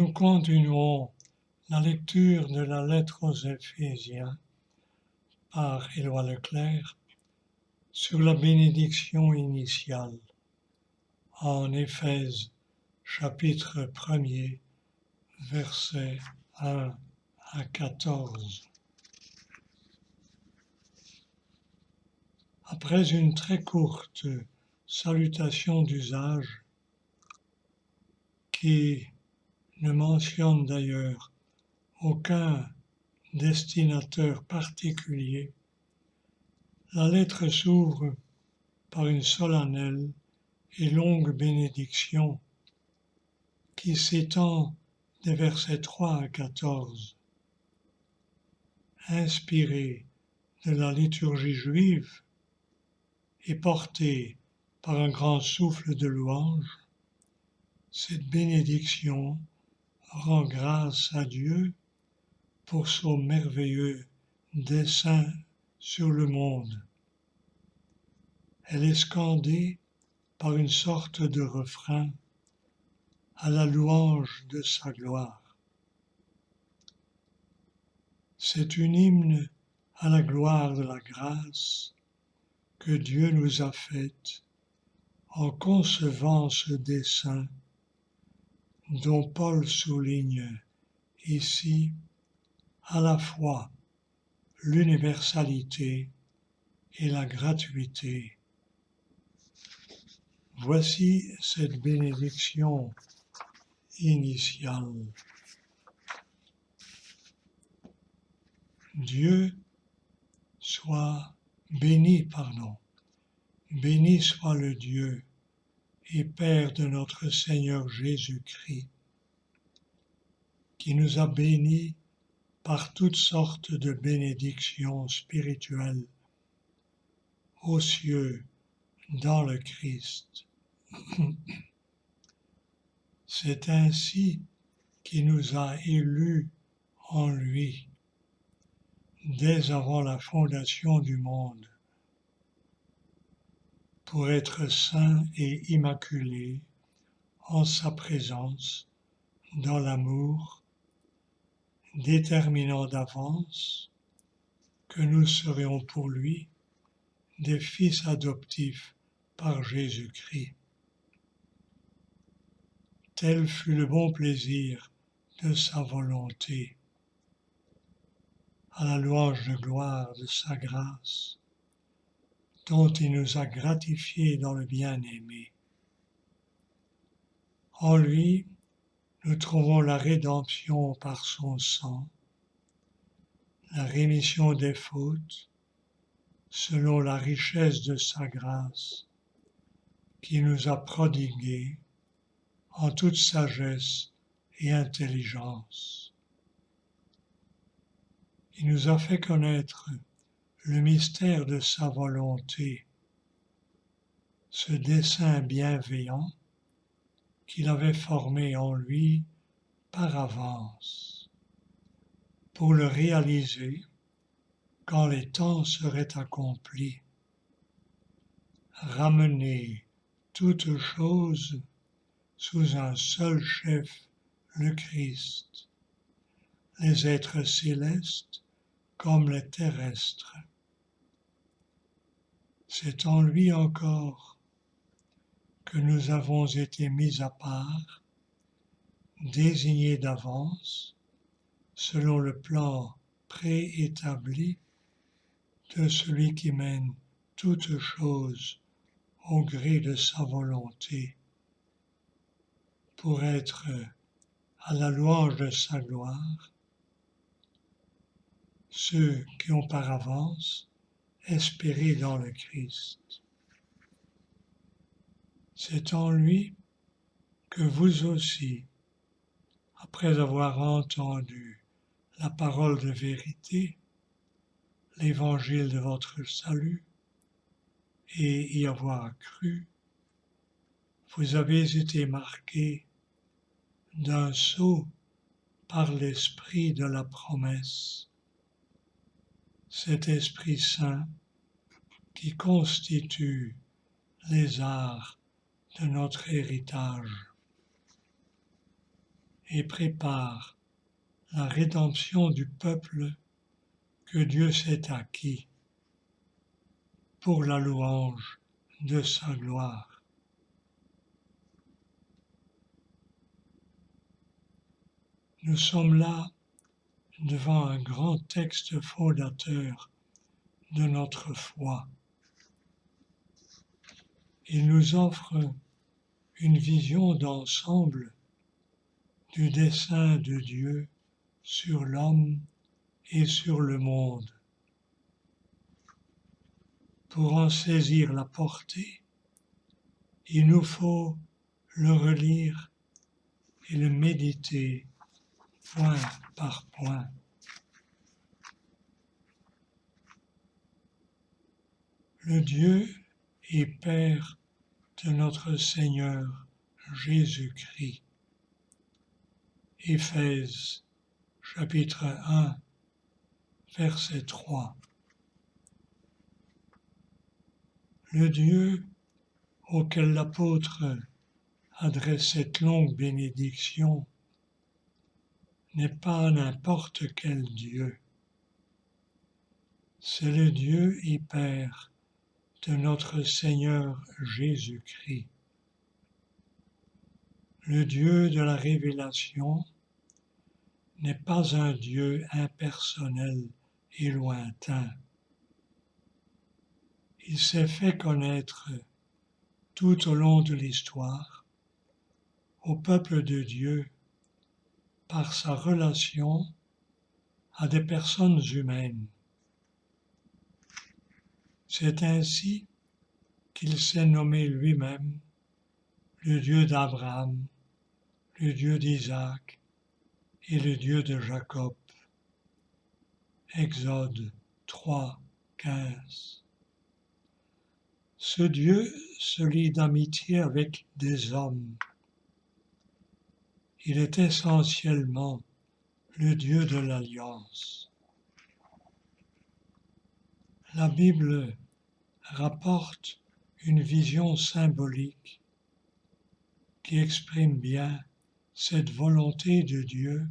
Nous continuons la lecture de la lettre aux Éphésiens par Éloi Leclerc sur la bénédiction initiale en Éphèse chapitre 1er versets 1 à 14. Après une très courte salutation d'usage qui ne mentionne d'ailleurs aucun destinateur particulier, la lettre s'ouvre par une solennelle et longue bénédiction qui s'étend des versets 3 à 14. Inspirée de la liturgie juive et portée par un grand souffle de louange, cette bénédiction rend grâce à Dieu pour son merveilleux dessein sur le monde. Elle est scandée par une sorte de refrain à la louange de sa gloire. C'est une hymne à la gloire de la grâce que Dieu nous a faite en concevant ce dessein dont Paul souligne ici à la fois l'universalité et la gratuité. Voici cette bénédiction initiale. Dieu soit béni, béni soit le Dieu et Père de notre Seigneur Jésus-Christ, qui nous a bénis par toutes sortes de bénédictions spirituelles aux cieux dans le Christ. C'est ainsi qu'il nous a élus en lui, dès avant la fondation du monde, pour être saints et immaculés en sa présence, dans l'amour, déterminant d'avance que nous serions pour lui des fils adoptifs par Jésus-Christ. Tel fut le bon plaisir de sa volonté, à la louange de gloire de sa grâce, dont il nous a gratifiés dans le bien-aimé. En lui, nous trouvons la rédemption par son sang, la rémission des fautes, selon la richesse de sa grâce, qui nous a prodigués en toute sagesse et intelligence. Il nous a fait connaître le mystère de sa volonté, ce dessein bienveillant qu'il avait formé en lui par avance, pour le réaliser quand les temps seraient accomplis, ramener toutes choses sous un seul chef, le Christ, les êtres célestes comme les terrestres. C'est en lui encore que nous avons été mis à part, désignés d'avance, selon le plan préétabli de celui qui mène toutes choses au gré de sa volonté, pour être à la louange de sa gloire, ceux qui ont par avance espéré dans le Christ. C'est en lui que vous aussi, après avoir entendu la parole de vérité, l'évangile de votre salut, et y avoir cru, vous avez été marqués d'un sceau par l'Esprit de la promesse, cet Esprit Saint qui constitue les arts de notre héritage. et prépare la rédemption du peuple que Dieu s'est acquis pour la louange de sa gloire. Nous sommes là devant un grand texte fondateur de notre foi. Il nous offre une vision d'ensemble du dessein de Dieu sur l'homme et sur le monde. Pour en saisir la portée, il nous faut le relire et le méditer point par point. Le Dieu et Père de notre Seigneur Jésus-Christ. Éphèse, chapitre 1, verset 3. Le Dieu auquel l'apôtre adresse cette longue bénédiction n'est pas n'importe quel Dieu. C'est le Dieu et Père de notre Seigneur Jésus-Christ. Le Dieu de la révélation n'est pas un Dieu impersonnel et lointain. Il s'est fait connaître tout au long de l'histoire au peuple de Dieu par sa relation à des personnes humaines. C'est ainsi qu'il s'est nommé lui-même le Dieu d'Abraham, le Dieu d'Isaac et le Dieu de Jacob. Exode 3, 15. Ce Dieu se lie d'amitié avec des hommes. Il est essentiellement le Dieu de l'Alliance. La Bible rapporte une vision symbolique qui exprime bien cette volonté de Dieu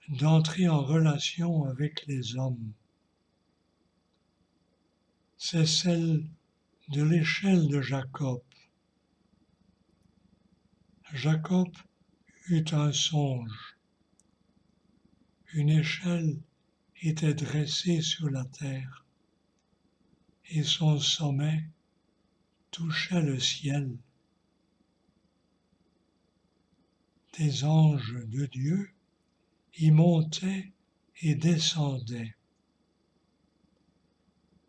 d'entrer en relation avec les hommes. C'est celle de l'échelle de Jacob. Jacob eut un songe. Une échelle était dressée sur la terre et son sommet touchait le ciel. Des anges de Dieu y montaient et descendaient.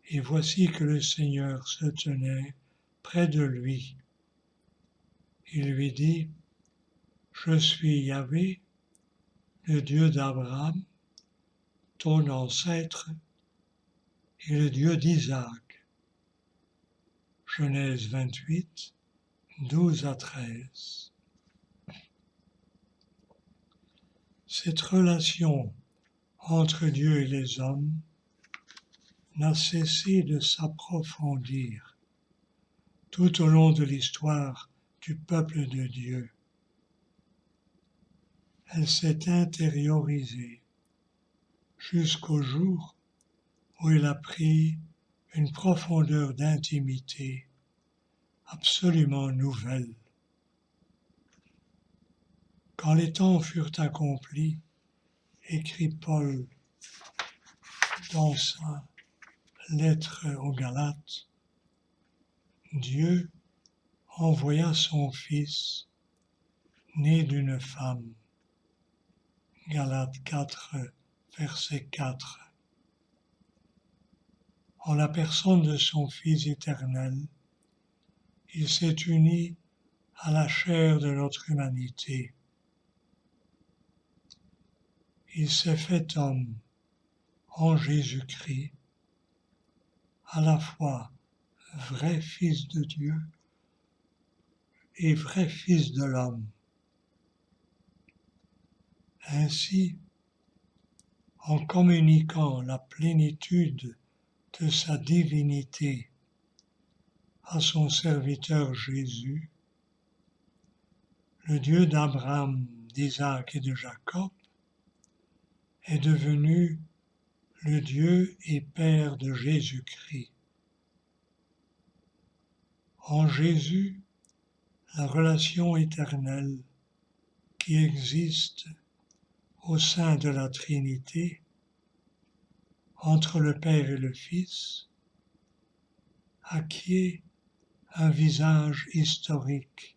Et voici que le Seigneur se tenait près de lui. Il lui dit, « Je suis Yahvé, le Dieu d'Abraham, ton ancêtre, et le Dieu d'Isaac. » Genèse 28, 12 à 13. Cette relation entre Dieu et les hommes n'a cessé de s'approfondir tout au long de l'histoire du peuple de Dieu. Elle s'est intériorisée jusqu'au jour où elle a pris une profondeur d'intimité absolument nouvelle. Quand les temps furent accomplis, écrit Paul dans sa lettre aux Galates, Dieu envoya son Fils, né d'une femme. Galates 4, verset 4. En la personne de son Fils éternel, il s'est uni à la chair de notre humanité. Il s'est fait homme en Jésus-Christ, à la fois vrai Fils de Dieu et vrai Fils de l'homme. Ainsi, en communiquant la plénitude de sa divinité à son serviteur Jésus, le Dieu d'Abraham, d'Isaac et de Jacob, est devenu le Dieu et Père de Jésus-Christ. En Jésus, la relation éternelle qui existe au sein de la Trinité, entre le Père et le Fils, acquiert un visage historique,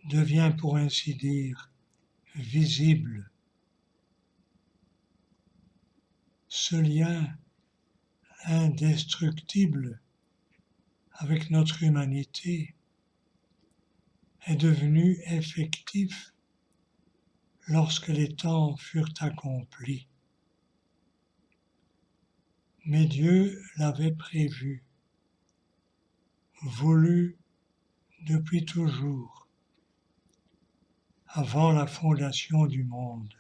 devient pour ainsi dire visible. Ce lien indestructible avec notre humanité est devenu effectif lorsque les temps furent accomplis. Mais Dieu l'avait prévu, voulu depuis toujours, avant la fondation du monde,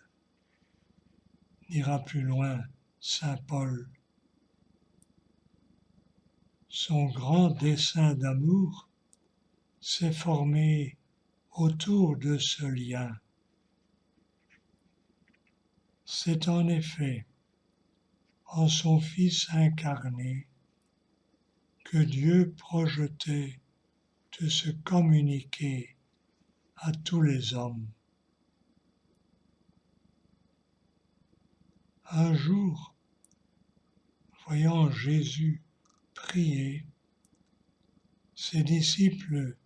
dira plus loin saint Paul. Son grand dessein d'amour s'est formé autour de ce lien. C'est en effet en son Fils incarné que Dieu projetait de se communiquer à tous les hommes. Un jour, voyant Jésus prier, ses disciples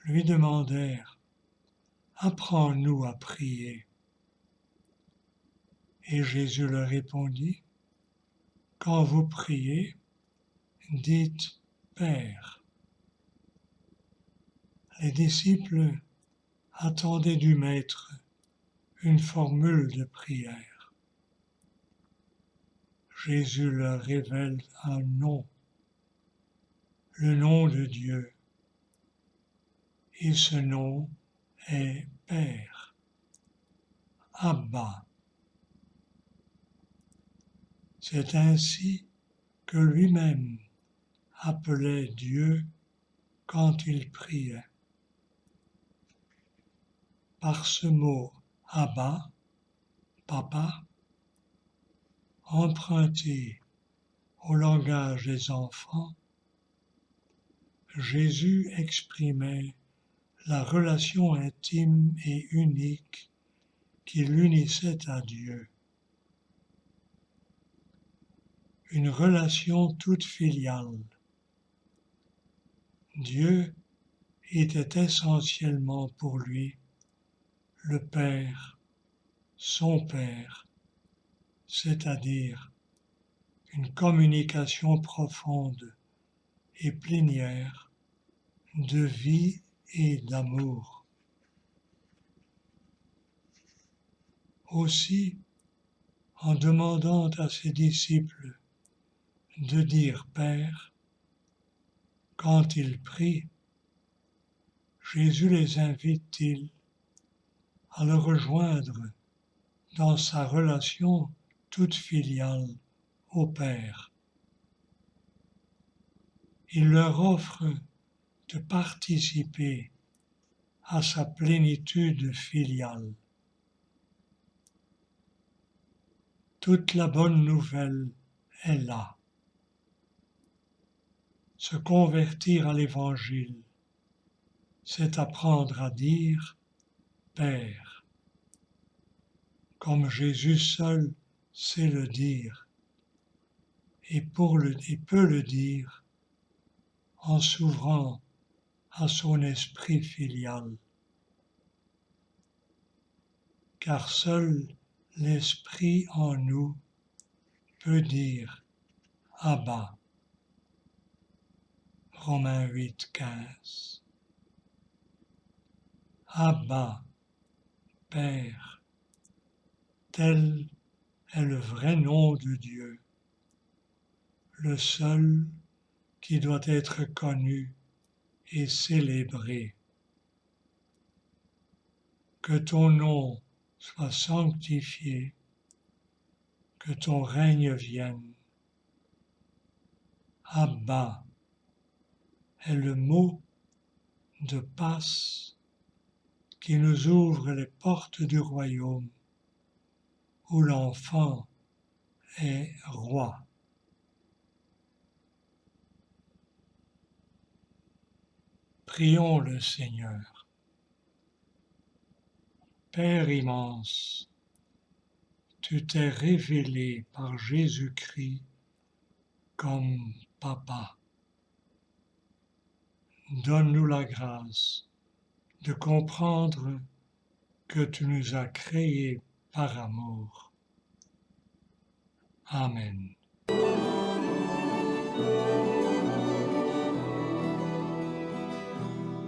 lui demandèrent « Apprends-nous à prier ». Et Jésus leur répondit « Quand vous priez, dites Père ». Les disciples attendaient du Maître une formule de prière. Jésus leur révèle un nom, le nom de Dieu. Et ce nom est Père, Abba. C'est ainsi que lui-même appelait Dieu quand il priait. Par ce mot Abba, Papa, emprunté au langage des enfants, Jésus exprimait la relation intime et unique qui l'unissait à Dieu. Une relation toute filiale. Dieu était essentiellement pour lui le Père, son Père, c'est-à-dire une communication profonde et plénière de vie et d'amour. Aussi, en demandant à ses disciples de dire Père, quand ils prient, Jésus les invite-t-il à le rejoindre dans sa relation toute filiale au Père. Il leur offre de participer à sa plénitude filiale. Toute la bonne nouvelle est là. Se convertir à l'Évangile, c'est apprendre à dire Père, comme Jésus seul sait le dire, et peut le dire en s'ouvrant à son esprit filial. Car seul l'esprit en nous peut dire Abba. Romains 8, 15. Abba, Père, tel est le vrai nom de Dieu, le seul qui doit être connu et célébré. Que ton nom soit sanctifié, que ton règne vienne. Abba est le mot de passe qui nous ouvre les portes du royaume où l'enfant est roi. Prions le Seigneur. Père immense, tu t'es révélé par Jésus-Christ comme Papa. Donne-nous la grâce de comprendre que tu nous as créés par amour. Amen.